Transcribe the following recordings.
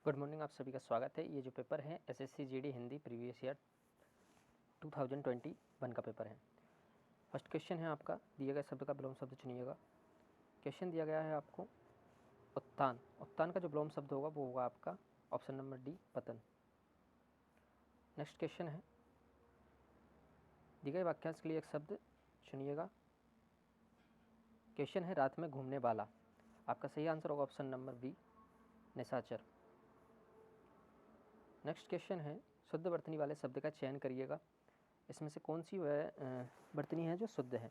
Good morning, आप सभी का स्वागत है। ये जो पेपर है SSC GD Hindi previous year 2021 का पेपर है। फर्स्ट क्वेश्चन है आपका, दिए गए शब्द का विलोम शब्द चुनिएगा। क्वेश्चन दिया गया है आपको उत्तान। उत्तान का जो विलोम शब्द होगा वो होगा आपका ऑप्शन नंबर डी, पतन। नेक्स्ट क्वेश्चन है, दिए गए वाक्यांश के लिए एक शब्द चुनिएगा। क्वेश्चन है रात में घूमने वाला। आपका सही आंसर होगा ऑप्शन नंबर बी, निशाचर। नेक्स्ट क्वेश्चन है, शुद्ध वर्तनी वाले शब्द का चयन करिएगा। इसमें से कौन सी वह वर्तनी है जो शुद्ध है।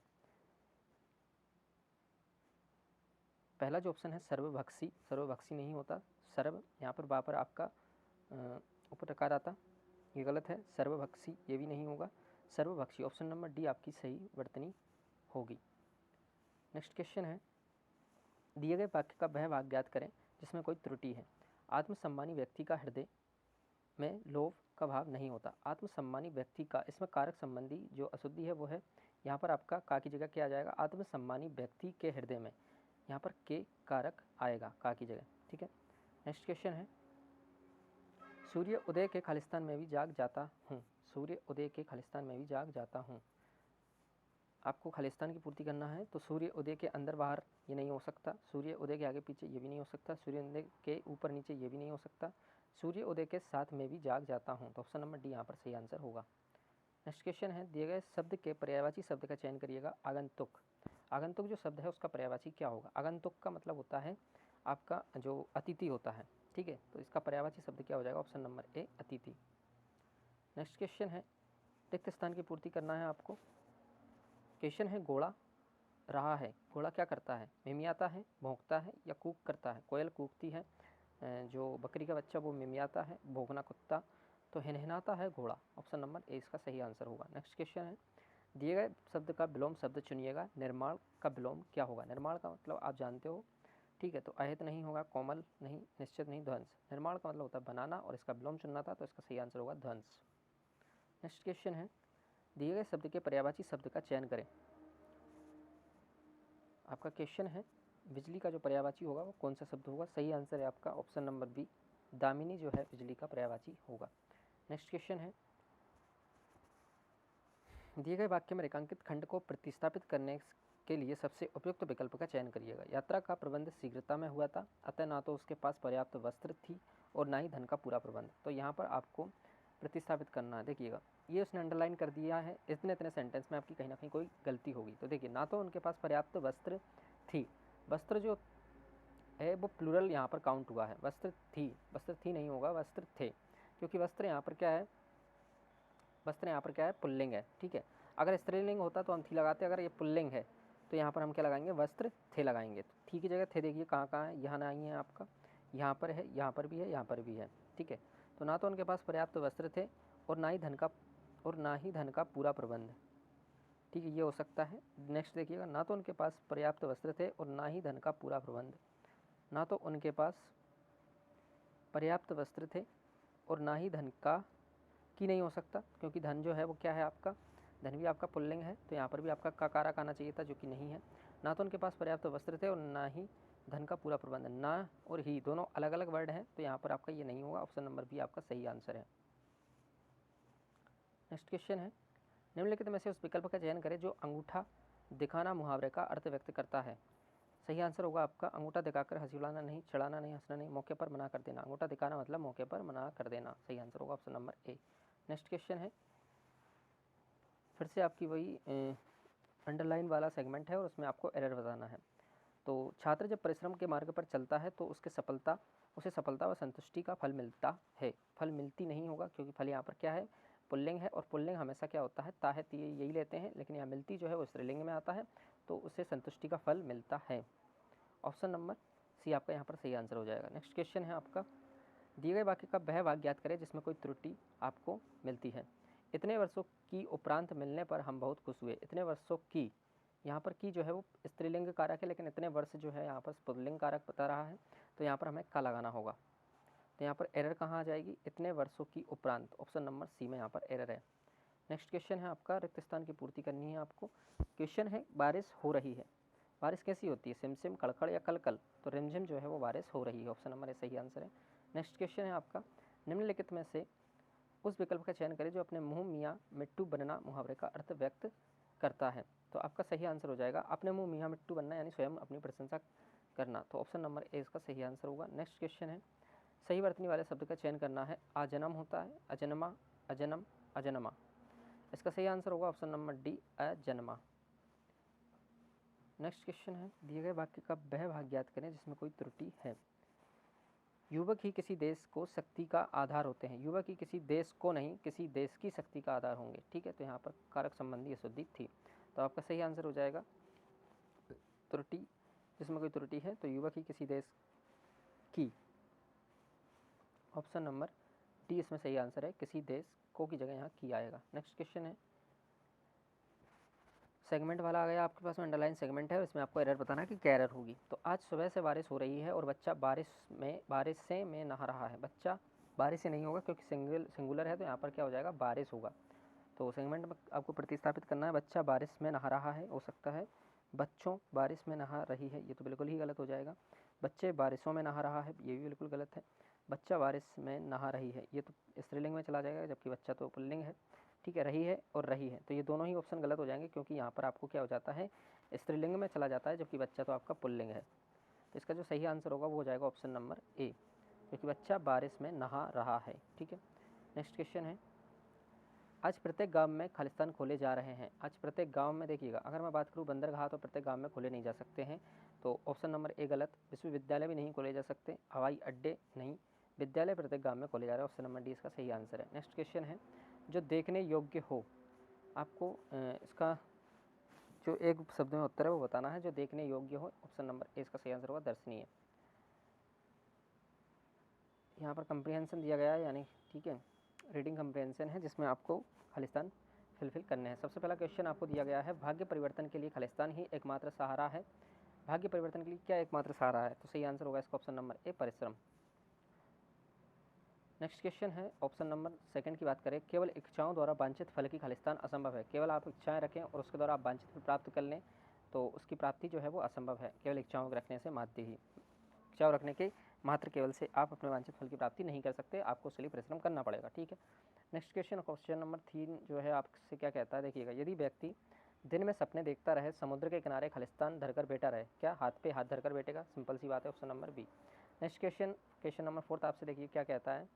पहला जो ऑप्शन है सर्वभक्षी, सर्वभक्षी नहीं होता, सर्व यहाँ पर पर आपका उपटकार आता, ये गलत है। सर्वभक्षी ये भी नहीं होगा, सर्वभक्षी ऑप्शन नंबर डी आपकी सही वर्तनी होगी। नेक्स्ट क्वेश्चन है, दिए गए वाक्य का वह भाग ज्ञात करें जिसमें कोई त्रुटि है। आत्मसम्मानी व्यक्ति का हृदय में लोभ का भाव नहीं होता। आत्मसम्मानी व्यक्ति का, इसमें कारक संबंधी जो अशुद्धि है वो है, यहाँ पर आपका का की जगह क्या आ जाएगा, आत्मसम्मानी व्यक्ति के हृदय में, यहाँ पर के कारक आएगा का की जगह, ठीक है। नेक्स्ट क्वेश्चन है, सूर्य उदय के खालिस्तान में भी जाग जाता हूँ। सूर्य उदय के खालिस्तान में भी जाग जाता हूँ। आपको खालिस्तान की पूर्ति करना है तो सूर्य उदय के अंदर बाहर ये नहीं हो सकता, सूर्य उदय के आगे पीछे ये भी नहीं हो सकता, सूर्य उदय के ऊपर नीचे ये भी नहीं हो सकता, सूर्य उदय के साथ में भी जाग जाता हूँ। तो ऑप्शन नंबर डी यहाँ पर सही आंसर होगा। नेक्स्ट क्वेश्चन है, दिए गए शब्द के पर्यायवाची शब्द का चयन करिएगा। आगंतुक। आगंतुक जो शब्द है उसका पर्यायवाची क्या होगा। आगंतुक का मतलब होता है आपका जो अतिथि होता है, ठीक है। तो इसका पर्यायवाची शब्द क्या हो जाएगा, ऑप्शन नंबर ए, अतिथि। नेक्स्ट क्वेश्चन है, रिक्त स्थान की पूर्ति करना है आपको। क्वेश्चन है, घोड़ा रहा है, घोड़ा क्या करता है, मिमियाता है, भौंकता है या कूक करता है। कोयल कूकती है, जो बकरी का बच्चा वो मिमियाता है, भौंकना कुत्ता, तो हिनहिनाता है घोड़ा। ऑप्शन नंबर ए इसका सही आंसर होगा। नेक्स्ट क्वेश्चन है, दिए गए शब्द का विलोम शब्द चुनिएगा। निर्माण का विलोम क्या होगा। निर्माण का मतलब आप जानते हो, ठीक है। तो अहित नहीं होगा, कोमल नहीं, निश्चित नहीं, ध्वंस। निर्माण का मतलब होता है बनाना और इसका विलोम चुनना था, तो इसका सही आंसर होगा ध्वंस। नेक्स्ट क्वेश्चन है, दिए गए शब्द के पर्यायवाची शब्द का चयन करें। आपका क्वेश्चन है, बिजली का जो पर्यायवाची होगा वो कौन सा शब्द होगा। सही आंसर है आपका ऑप्शन नंबर बी, दामिनी जो है बिजली का पर्यायवाची होगा। नेक्स्ट क्वेश्चन है, दिए गए वाक्य में रेखांकित खंड को प्रतिस्थापित करने के लिए सबसे उपयुक्त विकल्प का चयन करिएगा। यात्रा का प्रबंध शीघ्रता में हुआ था, अतः ना तो उसके पास पर्याप्त वस्त्र थी और ना ही धन का पूरा प्रबंध। तो यहाँ पर आपको प्रतिस्थापित करना है। देखिएगा, ये उसने अंडरलाइन कर दिया है, इतने इतने सेंटेंस में आपकी कहीं ना कहीं कोई गलती होगी। तो देखिए, ना तो उनके पास पर्याप्त वस्त्र थी, वस्त्र जो है वो प्लूरल यहाँ पर काउंट हुआ है, वस्त्र थी नहीं होगा, वस्त्र थे, क्योंकि वस्त्र यहाँ पर क्या है, वस्त्र यहाँ पर क्या है, पुल्लिंग है, ठीक है। अगर स्त्रीलिंग होता तो हम थी लगाते, अगर ये पुल्लिंग है तो यहाँ पर हम क्या लगाएंगे, वस्त्र थे लगाएंगे। तो थी की जगह थे देखिए कहाँ कहाँ है, यहाँ नहीं है आपका, यहाँ पर है, यहाँ पर भी है, यहाँ पर भी है, ठीक है। तो ना तो उनके पास पर्याप्त वस्त्र थे और ना ही धन का पूरा प्रबंध, ठीक है, ये हो सकता है। नेक्स्ट देखिएगा, ना तो उनके पास पर्याप्त वस्त्र थे और ना ही धन का पूरा प्रबंध। ना तो उनके पास पर्याप्त वस्त्र थे और ना ही धन का, की नहीं हो सकता क्योंकि धन जो है वो क्या है आपका, धन भी आपका पुल्लिंग है, तो यहाँ पर भी आपका कारक आना चाहिए था जो कि नहीं है। ना तो उनके पास पर्याप्त वस्त्र थे और ना ही धन का पूरा प्रबंध। ना और ही दोनों अलग अलग वर्ड हैं, तो यहाँ पर आपका ये नहीं होगा, ऑप्शन नंबर बी आपका सही आंसर है। नेक्स्ट क्वेश्चन है, निम्नलिखित में से उस विकल्प का चयन करें जो अंगूठा दिखाना मुहावरे का अर्थ व्यक्त करता है। सही आंसर होगा आपका, अंगूठा दिखाकर हंसी उड़ाना नहीं, चढ़ाना नहीं, हंसना नहीं, मौके पर मना कर देना। अंगूठा दिखाना मतलब मौके पर मना कर देना, सही आंसर होगा option number A. Next question है, फिर से आपकी वही अंडरलाइन वाला सेगमेंट है और उसमें आपको एरर बताना है। तो छात्र जब परिश्रम के मार्ग पर चलता है तो उसे सफलता व संतुष्टि का फल मिलता है। फल मिलती नहीं होगा क्योंकि फल यहाँ पर क्या है, पुल्लिंग है, और पुल्लिंग हमेशा क्या होता है, ता है, यही लेते हैं, लेकिन यहाँ मिलती जो है वो स्त्रीलिंग में आता है, तो उसे संतुष्टि का फल मिलता है। ऑप्शन नंबर सी आपका यहाँ पर सही आंसर हो जाएगा। नेक्स्ट क्वेश्चन है आपका, दिए गए वाक्य का वह भाग ज्ञात करें जिसमें कोई त्रुटि आपको मिलती है। इतने वर्षों की उपरांत मिलने पर हम बहुत खुश हुए। इतने वर्षों की, यहाँ पर की जो है वो स्त्रीलिंग कारक है, लेकिन इतने वर्ष जो है यहाँ पर पुल्लिंग कारक बता रहा है, तो यहाँ पर हमें का लगाना होगा। तो यहाँ पर एरर कहाँ आ जाएगी, इतने वर्षों की उपरांत, ऑप्शन नंबर सी में यहाँ पर एरर है। नेक्स्ट क्वेश्चन है आपका, रिक्त स्थान की पूर्ति करनी है आपको। क्वेश्चन है, बारिश हो रही है, बारिश कैसी होती है, सिमसिम, कड़कड़ या कलकल। तो रिमझिम जो है वो बारिश हो रही है, ऑप्शन नंबर ए सही आंसर है। नेक्स्ट क्वेश्चन है आपका, निम्नलिखित में से उस विकल्प का चयन करें जो अपने मुंह मियाँ मिट्टू बनना मुहावरे का अर्थ व्यक्त करता है। तो आपका सही आंसर हो जाएगा अपने मुंह मियाँ मिट्टू बनना, यानी स्वयं अपनी प्रशंसा करना। तो ऑप्शन नंबर ए इसका सही आंसर होगा। नेक्स्ट क्वेश्चन है, सही वर्तनी वाले शब्द का चयन करना है। आजन्म होता है, अजन्मा, अजन्म, अजन्मा। इसका सही आंसर होगा ऑप्शन नंबर डी, अजन्मा। नेक्स्ट क्वेश्चन है, दिए गए वाक्य का वह भाग ज्ञात करें जिसमें कोई त्रुटि है। युवक ही किसी देश को शक्ति का आधार होते हैं। युवक ही किसी देश को नहीं, किसी देश की शक्ति का आधार होंगे। ठीक है, तो यहाँ पर कारक संबंधी अशुद्धि थी। तो आपका सही आंसर हो जाएगा त्रुटि, जिसमें कोई त्रुटि है तो युवक ही किसी देश की, ऑप्शन नंबर डी इसमें सही आंसर है। किसी देश को की जगह यहाँ की आएगा। नेक्स्ट क्वेश्चन है, सेगमेंट वाला आ गया आपके पास में, अंडरलाइन सेगमेंट है, इसमें आपको एरर बताना है कि क्या एरर होगी। तो आज सुबह से बारिश हो रही है और बच्चा बारिश से में नहा रहा है। बच्चा बारिश से नहीं होगा क्योंकि सिंगुलर है, तो यहाँ पर क्या हो जाएगा, बारिश होगा। तो सेगमेंट में आपको प्रतिस्थापित करना है, बच्चा बारिश में नहा रहा है, हो सकता है बच्चों बारिश में नहा रही है, ये तो बिल्कुल ही गलत हो जाएगा। बच्चे बारिशों में नहा रहा है, ये भी बिल्कुल गलत है। बच्चा बारिश में नहा रही है, ये तो स्त्रीलिंग में चला जाएगा, जबकि बच्चा तो पुल्लिंग है। ठीक है, रही है और रही है, तो ये दोनों ही ऑप्शन गलत हो जाएंगे, क्योंकि यहाँ पर आपको क्या हो जाता है, स्त्रीलिंग में चला जाता है, जबकि बच्चा तो आपका पुल्लिंग है। तो इसका जो सही आंसर होगा वो हो जाएगा ऑप्शन नंबर ए, क्योंकि बच्चा बारिश में नहा रहा है। ठीक है, नेक्स्ट क्वेश्चन है, आज प्रत्येक गांव में खालिस्तान खोले जा रहे हैं। आज प्रत्येक गांव में, देखिएगा, अगर मैं बात करूं बंदरगाह तो प्रत्येक गांव में खोले नहीं जा सकते हैं, तो ऑप्शन नंबर ए गलत। विश्वविद्यालय भी नहीं खोले जा सकते, हवाई अड्डे नहीं, विद्यालय प्रत्येक गांव में खोले जा रहे हैं, ऑप्शन नंबर डी इसका सही आंसर है। नेक्स्ट क्वेश्चन है, जो देखने योग्य हो, आपको इसका जो एक शब्द में उत्तर है वो बताना है, जो देखने योग्य हो, ऑप्शन नंबर ए इसका सही आंसर होगा दर्शनीय। यहाँ पर कंप्रीहेंशन दिया गया है, यानी ठीक है रीडिंग कंप्रीहेंशन है, जिसमें आपको खालिस्तान फिलफिल करने हैं। सबसे पहला क्वेश्चन आपको दिया गया है, भाग्य परिवर्तन के लिए खालिस्तान ही एकमात्र सहारा है। भाग्य परिवर्तन के लिए क्या एकमात्र सहारा है, तो सही आंसर होगा इसका ऑप्शन नंबर ए, परिश्रम। नेक्स्ट क्वेश्चन है, ऑप्शन नंबर सेकंड की बात करें, केवल इच्छाओं द्वारा वांछित फल की खालिस्तान असंभव है। केवल आप इच्छाएं रखें और उसके द्वारा आप वांछित फल प्राप्त कर लें तो उसकी प्राप्ति जो है वो असंभव है। केवल इच्छाओं को रखने से मात्र ही, इच्छाओं रखने के मात्र केवल से आप अपने वांछित फल की प्राप्ति नहीं कर सकते, आपको उसके लिए परिश्रम करना पड़ेगा। ठीक है, नेक्स्ट क्वेश्चन, क्वेश्चन नंबर 3 जो है आपसे क्या कहता है, देखिएगा, यदि व्यक्ति दिन में सपने देखता रहे, समुद्र के किनारे खालिस्तान धरकर बैठा रहे, क्या हाथ पे हाथ धरकर बैठेगा, सिंपल सी बात है, option number B. Next question, question number 4 आपसे देखिए क्या कहता है।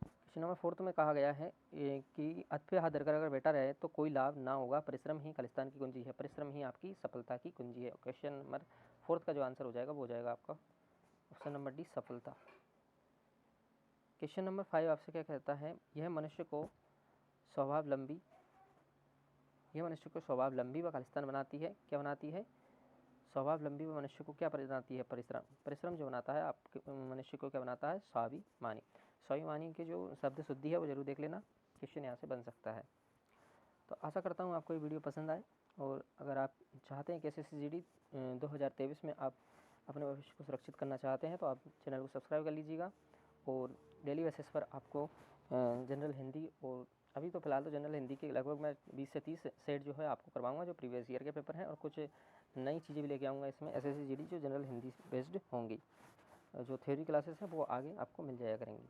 क्वेश्चन नंबर 4 में कहा गया है कि हाथ पे हाथ धरकर अगर बैठा रहे तो कोई लाभ ना होगा, परिश्रम ही खालिस्तान की कुंजी है, परिश्रम ही आपकी सफलता की कुंजी है। क्वेश्चन नंबर 4 का जो आंसर हो जाएगा वो हो जाएगा आपका ऑप्शन नंबर डी, सफलता। क्वेश्चन नंबर 5 आपसे क्या कहता है, यह मनुष्य को स्वावलंबी व खालिस्तान बनाती है। क्या बनाती है, स्वावलंबी व मनुष्य को क्या बनाती है, परिश्रम। परिश्रम जो बनाता है आपके मनुष्य को क्या बनाता है, स्वाभिमानी। स्वाभिमानी के जो शब्द शुद्धि है वो जरूर देख लेना, क्वेश्चन यहाँ से बन सकता है। तो आशा करता हूँ आपको ये वीडियो पसंद आए, और अगर आप चाहते हैं कि SSCGD 2023 में आप अपने भविष्य को सुरक्षित करना चाहते हैं तो आप चैनल को सब्सक्राइब कर लीजिएगा। और डेली बेसिस पर आपको जनरल हिंदी, और अभी तो फिलहाल तो जनरल हिंदी के लगभग मैं 20 से 30 सेट जो है आपको करवाऊंगा, जो प्रीवियस ईयर के पेपर हैं, और कुछ नई चीज़ें भी लेके आऊँगा इसमें SSCGD जो जनरल हिंदी बेस्ड होंगी। जो थ्योरी क्लासेस हैं वो आगे आपको मिल जाया करेंगी।